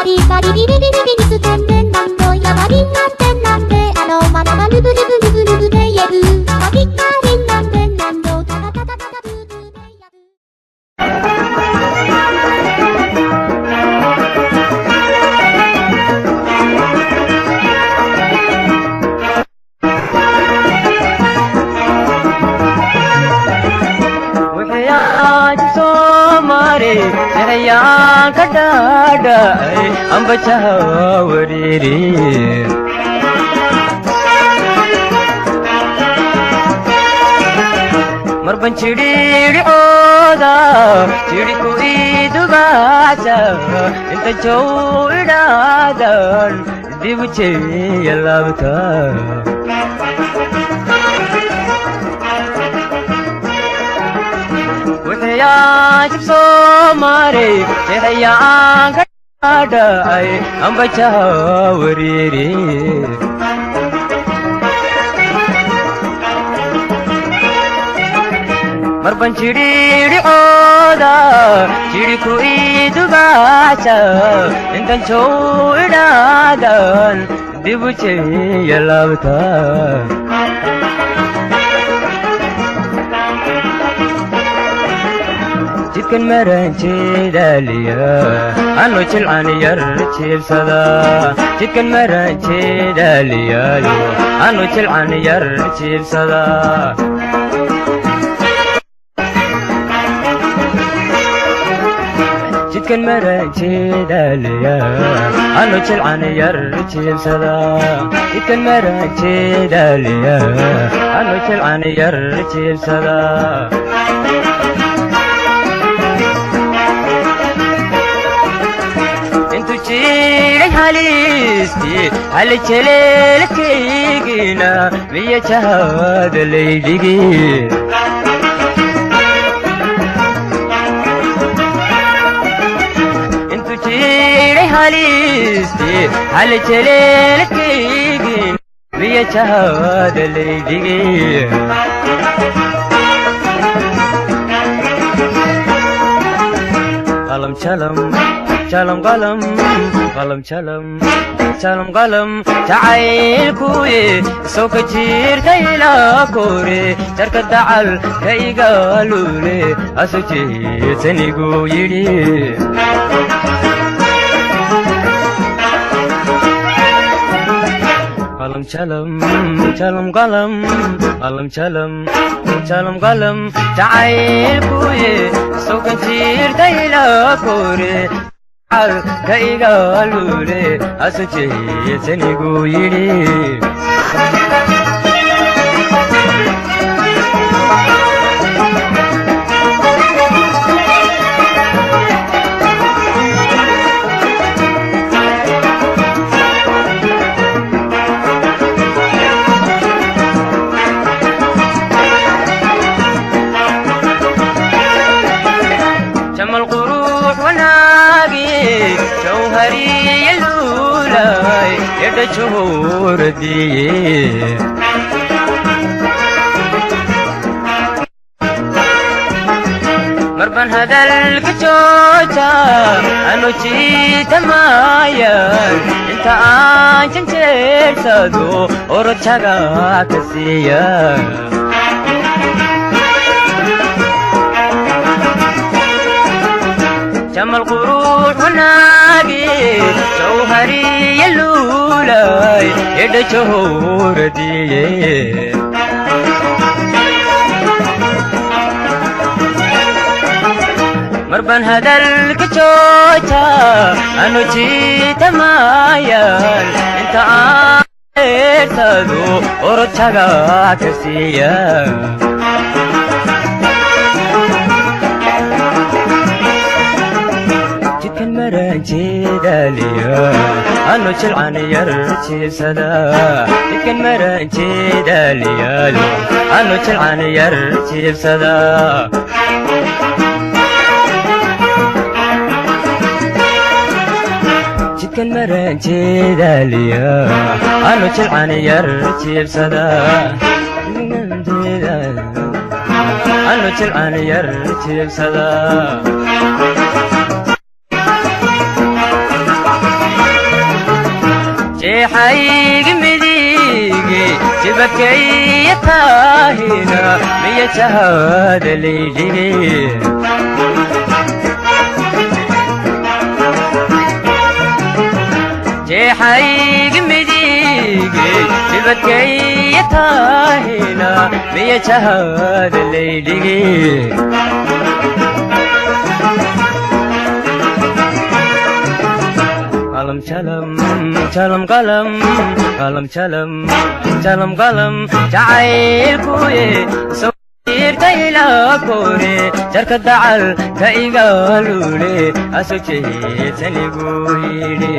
바리바리 비리비리비리 수건된 남도 야바리 난된 남대 아로마나마 루브루브루브루브레 예브 바리까린 남된 남도 다다다다다다 부부레 Sayang kadadai ambaca wariri Marban ciri oda ciri ku itu baca inta jauh idadan dibuci yalabta Ya jibso mare sayang kadadai ambaca wariri Marban ciri oda ciri ku itu baca intan jauh idadan dibuci yalabta Jidkan meranci dalia anu cilani yarcil sada Jidkan meranci dalia anu cilani yarcil sada Jidkan meranci dalia anu cilani yarcil sada Jidkan meranci dalia anu cilani yarcil sada halisti hal chelel kigina miya chahad leidigi intu chire halisti hal chelel kigina miya chahad leidigi alam chalam Chalam galam, galam chalam, chalam galam, تعال كوي سوق جير تيلا كوري ترك الدعال كي قالوا لي أسوتي تنيقو يلي Galam chalam, chalam galam, galam chalam, chalam galam, تعال كوي سوق جير تيلا كوري Al kai galure asuche senigu yiri Jamal quruh wanagi jauhari yalulai yada chhor diye marban hadal kachocha anu chita mayan inta anchen chersado oro chaga kasiya Jamal quruh wanagi jauhari yalulai yada chhor diye Marban hadal kachocha anu chita mayan inta aersado oro chaga kasiya Jidkan meranci dalia anu cilani yarcil sada Jidkan meranci dalia anu cilani yarcil sada Jidkan meranci dalia anu cilani yarcil sada anu cilani yarcil sada jeexaygi midige jibakaya taahina miya jahada laylige jeexaygi midige jibakaya taahina miya jahada laylige Kalam çalam, çalam kalam, kalam çalam, çalam kalam, jacayl kuye, sawir kayla kore, jarka dacal ka igalule, aso jeetanigu yidhi.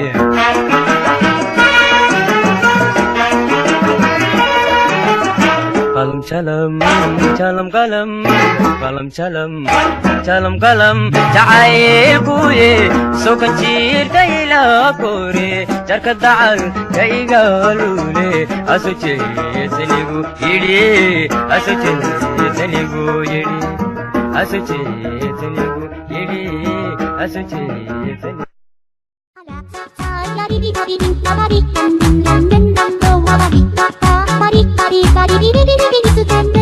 Kalam çalam, çalam kalam, kalam çalam, çalam kalam, jacayl kuye, sokan jir kayla kore, jarka dacal ka igalule, aso jeetanigu yidhi, aso jeetanigu yidhi, aso jeetanigu yidhi, aso jeetanigu. Yari di di di da ba di dan din dan din dan do wa ba di da da ba di di di di di di di di di